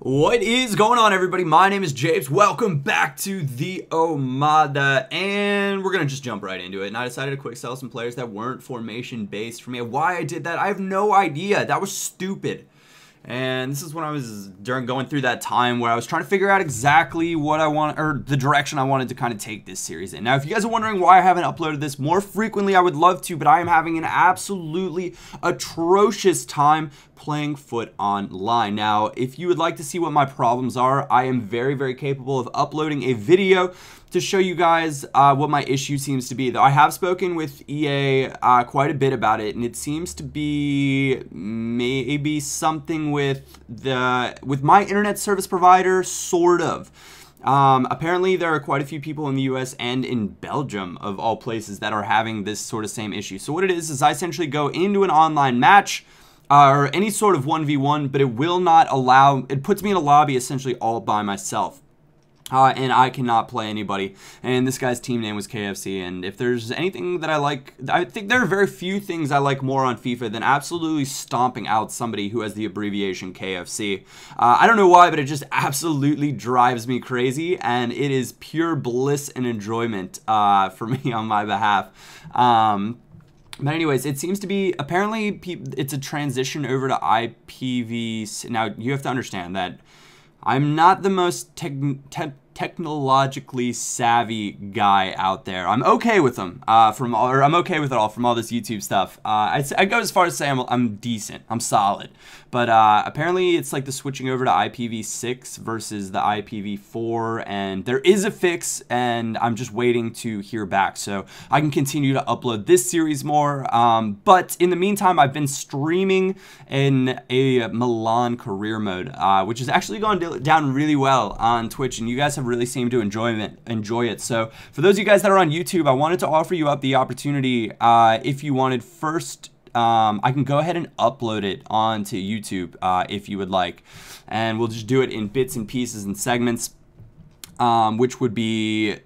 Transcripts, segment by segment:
What is going on, everybody? My name is Japes. Welcome back to the Omada, and we're gonna just jump right into it. And I decided to quick sell some players that weren't formation based for me. Why I did that, I have no idea. That was stupid. And this is when I was going through that time where I was trying to figure out exactly what I want, or the direction I wanted to kind of take this series in. Now, if you guys are wondering why I haven't uploaded this more frequently, I would love to, but I am having an absolutely atrocious time playing foot online. Now, if you would like to see what my problems are, I am very, very capable of uploading a video to show you guys what my issue seems to be. Though I have spoken with EA quite a bit about it, and it seems to be maybe something with my internet service provider, sort of. Apparently there are quite a few people in the US and in Belgium, of all places, that are having this sort of same issue. So what it is I essentially go into an online match, or any sort of 1v1, but it will not allow, it puts me in a lobby essentially all by myself. And I cannot play anybody. And this guy's team name was KFC. And if there's anything that I like, I think there are very few things I like more on FIFA than absolutely stomping out somebody who has the abbreviation KFC. I don't know why, but it just absolutely drives me crazy. And it is pure bliss and enjoyment for me on my behalf. But anyways, it seems to be, apparently, it's a transition over to IPv6. Now, you have to understand that I'm not the most technologically savvy guy out there. I'm okay with them, I'm okay with it all from all this YouTube stuff. I go as far as to say I'm decent, I'm solid. But apparently it's like the switching over to IPv6 versus the IPv4, and there is a fix, and I'm just waiting to hear back so I can continue to upload this series more. But in the meantime, I've been streaming in a Milan career mode, which has actually gone down really well on Twitch, and you guys have really seemed to enjoy it. So for those of you guys that are on YouTube, I wanted to offer you up the opportunity, if you wanted first, I can go ahead and upload it onto YouTube if you would like, and we'll just do it in bits and pieces and segments, which would be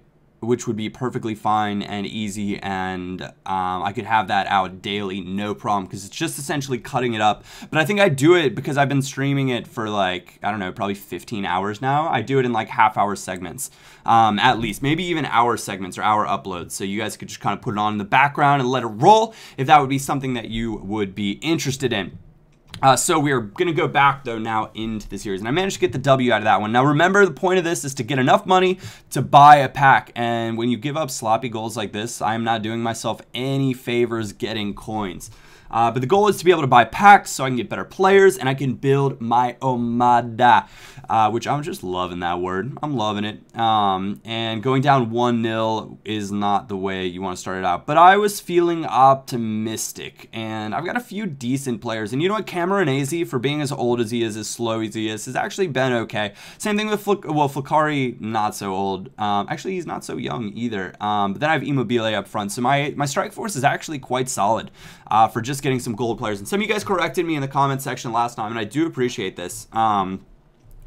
perfectly fine and easy, and I could have that out daily, no problem, because it's just essentially cutting it up. But I think I do it because I've been streaming it for like, I don't know, probably 15 hours now. I do it in like half-hour segments, at least, maybe even hour segments or hour uploads, so you guys could just kind of put it on in the background and let it roll if that would be something that you would be interested in. So we're going to go back, though, now into the series. And I managed to get the W out of that one. Now, remember, the point of this is to get enough money to buy a pack. And when you give up sloppy goals like this, I am not doing myself any favors getting coins. But the goal is to be able to buy packs so I can get better players and I can build my Omada, which I'm just loving that word. I'm loving it. And going down 1-0 is not the way you want to start it out. But I was feeling optimistic, and I've got a few decent players. And you know what? Cameron AZ, for being as old as he is, as slow as he is, has actually been okay. Same thing with Flickari, not so old. Actually, he's not so young either. But then I have Immobile up front. So my strike force is actually quite solid for just getting some gold players. And some of you guys corrected me in the comment section last time, and I do appreciate this.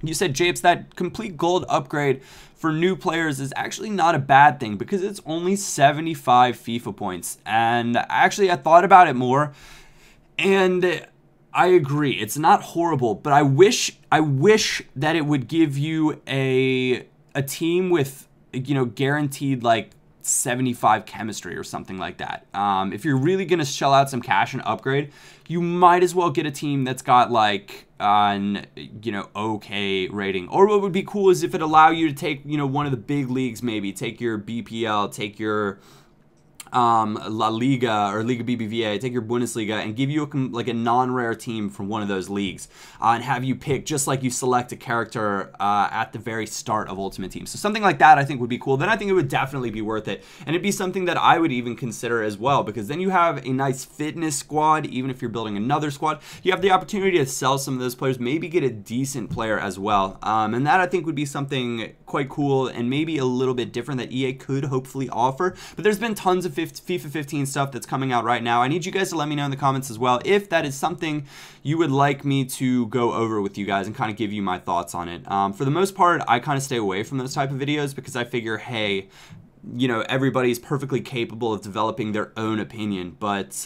You said, Japes, that complete gold upgrade for new players is actually not a bad thing because it's only 75 FIFA points. And actually, I thought about it more, and I agree. It's not horrible, but I wish that it would give you a team with, you know, guaranteed like 75 chemistry or something like that. If you're really gonna shell out some cash and upgrade, you might as well get a team that's got like an, you know, okay rating. Or what would be cool is if it allow you to take, you know, one of the big leagues, maybe take your BPL, take your La Liga or Liga BBVA, take your Bundesliga and give you like a non-rare team from one of those leagues, and have you pick just like you select a character at the very start of Ultimate Team. So something like that I think would be cool. Then I think it would definitely be worth it, and it'd be something that I would even consider as well, because then you have a nice fitness squad. Even if you're building another squad, you have the opportunity to sell some of those players, maybe get a decent player as well, and that I think would be something quite cool and maybe a little bit different that EA could hopefully offer. But there's been tons of FIFA 15 stuff that's coming out right now. I need you guys to let me know in the comments as well if that is something you would like me to go over with you guys and kind of give you my thoughts on it. For the most part, I kind of stay away from those type of videos because I figure, hey, you know, everybody's perfectly capable of developing their own opinion. But,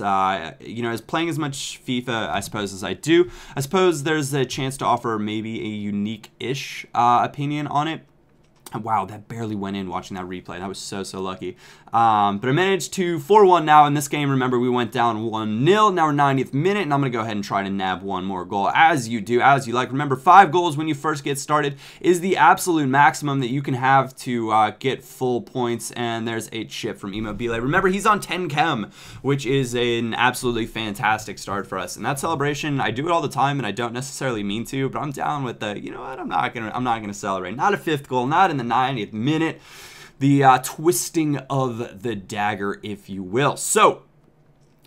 you know, as playing as much FIFA, I suppose, as I do, I suppose there's a chance to offer maybe a unique-ish opinion on it. Wow, that barely went in watching that replay. That was so lucky. But I managed to 4-1 now in this game. Remember, we went down 1-0. Now we're 90th minute, and I'm going to go ahead and try to nab one more goal, as you do, as you like. Remember, 5 goals when you first get started is the absolute maximum that you can have to get full points. And there's a chip from Immobile. Remember, he's on 10 chem, which is an absolutely fantastic start for us. And that celebration, I do it all the time, and I don't necessarily mean to, but I'm down with the, you know what, I'm not gonna celebrate. Not a 5th goal, not in the 90th minute. The twisting of the dagger, if you will. So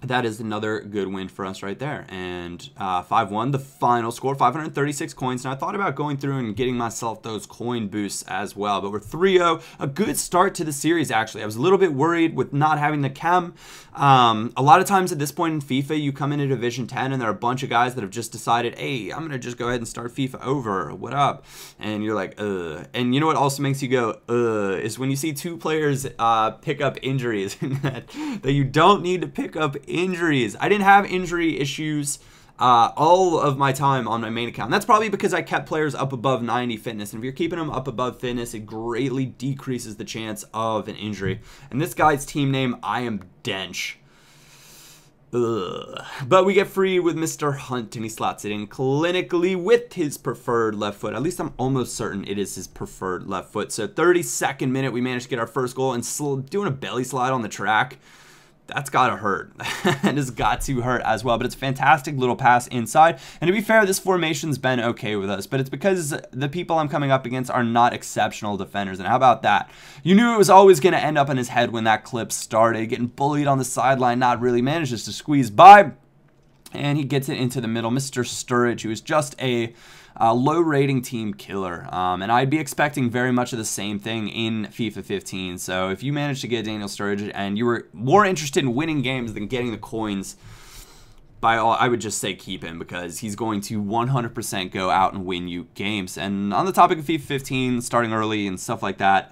that is another good win for us right there. And 5-1, the final score, 536 coins. Now, I thought about going through and getting myself those coin boosts as well, but we're 3-0. A good start to the series, actually. I was a little bit worried with not having the chem. A lot of times at this point in FIFA, you come into Division 10 and there are a bunch of guys that have just decided, hey, I'm going to just go ahead and start FIFA over. What up? And you're like, ugh. And you know what also makes you go, ugh, is when you see 2 players pick up injuries that you don't need to pick up injuries. I didn't have injury issues all of my time on my main account. That's probably because I kept players up above 90 fitness. And if you're keeping them up above fitness, it greatly decreases the chance of an injury. And this guy's team name, I am Dench. Ugh. But we get free with Mr. Hunt, and he slots it in clinically with his preferred left foot. At least I'm almost certain it is his preferred left foot. So 32nd minute, we managed to get our first goal, and doing a belly slide on the track. That's got to hurt. That has got to hurt as well. But it's a fantastic little pass inside. And to be fair, this formation's been okay with us. But it's because the people I'm coming up against are not exceptional defenders. And how about that? You knew it was always going to end up in his head when that clip started. Getting bullied on the sideline, not really manages to squeeze by. And he gets it into the middle. Mr. Sturridge, who is just a low rating team killer, and I'd be expecting very much of the same thing in FIFA 15. So if you managed to get Daniel Sturridge and you were more interested in winning games than getting the coins, by all, I would just say keep him, because he's going to 100% go out and win you games. And on the topic of FIFA 15, starting early and stuff like that,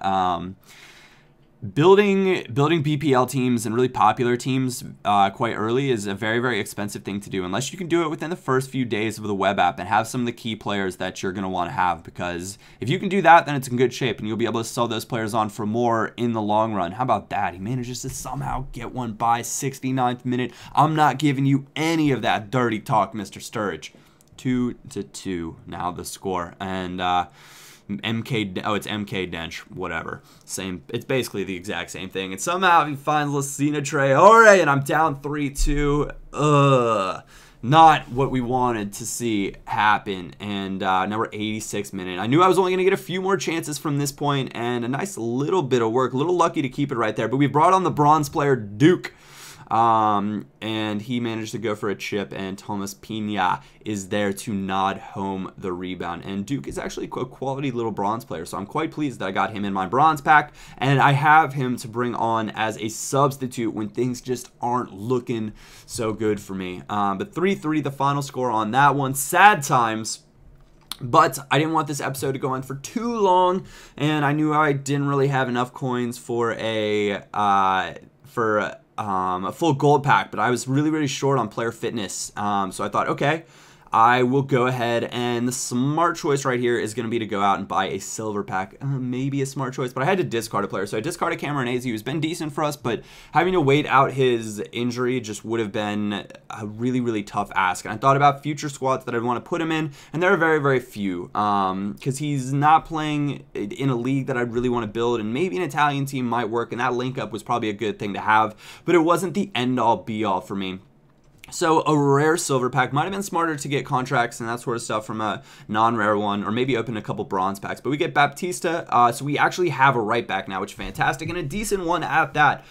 building BPL teams and really popular teams quite early is a very expensive thing to do, unless you can do it within the first few days of the web app and have some of the key players that you're going to want to have. Because if you can do that, then it's in good shape and you'll be able to sell those players on for more in the long run. How about that? He manages to somehow get one by 69th minute. I'm not giving you any of that dirty talk, Mr. Sturridge. 2-2 now the score. And it's MK Dench, whatever. Same, it's basically the exact same thing. And somehow he finds Lucina Traore, and I'm down 3-2. Not what we wanted to see happen. And now we're 86th minute. I knew I was only going to get a few more chances from this point, and a nice little bit of work. A little lucky to keep it right there. But we brought on the bronze player, Duke. And he managed to go for a chip, and Thomas Pina is there to nod home the rebound. And Duke is actually a quality little bronze player, so I'm quite pleased that I got him in my bronze pack, and I have him to bring on as a substitute when things just aren't looking so good for me. But 3-3 the final score on that one. Sad times. But I didn't want this episode to go on for too long, and I knew I didn't really have enough coins for a full gold pack, but I was really short on player fitness. So I thought, okay, I will go ahead, and the smart choice right here is going to be to go out and buy a silver pack. Maybe a smart choice, but I had to discard a player. So I discarded Cameronese, who's been decent for us, but having to wait out his injury just would have been a really tough ask. And I thought about future squads that I'd want to put him in, and there are very few, because he's not playing in a league that I really want to build, and maybe an Italian team might work, and that link up was probably a good thing to have, but it wasn't the end-all be-all for me. So a rare silver pack might have been smarter to get contracts and that sort of stuff from a non-rare one, or maybe open a couple bronze packs. But we get Baptista, so we actually have a right back now, which is fantastic, and a decent one at that.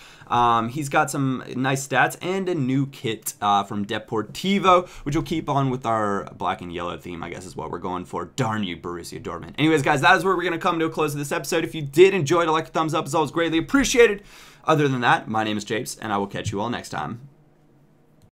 He's got some nice stats and a new kit from Deportivo, which will keep on with our black and yellow theme, I guess is what we're going for. Darn you, Borussia Dortmund. Anyways, guys, that is where we're going to come to a close of this episode. If you did enjoy it, a like, a thumbs up is always greatly appreciated. Other than that, my name is Japes, and I will catch you all next time.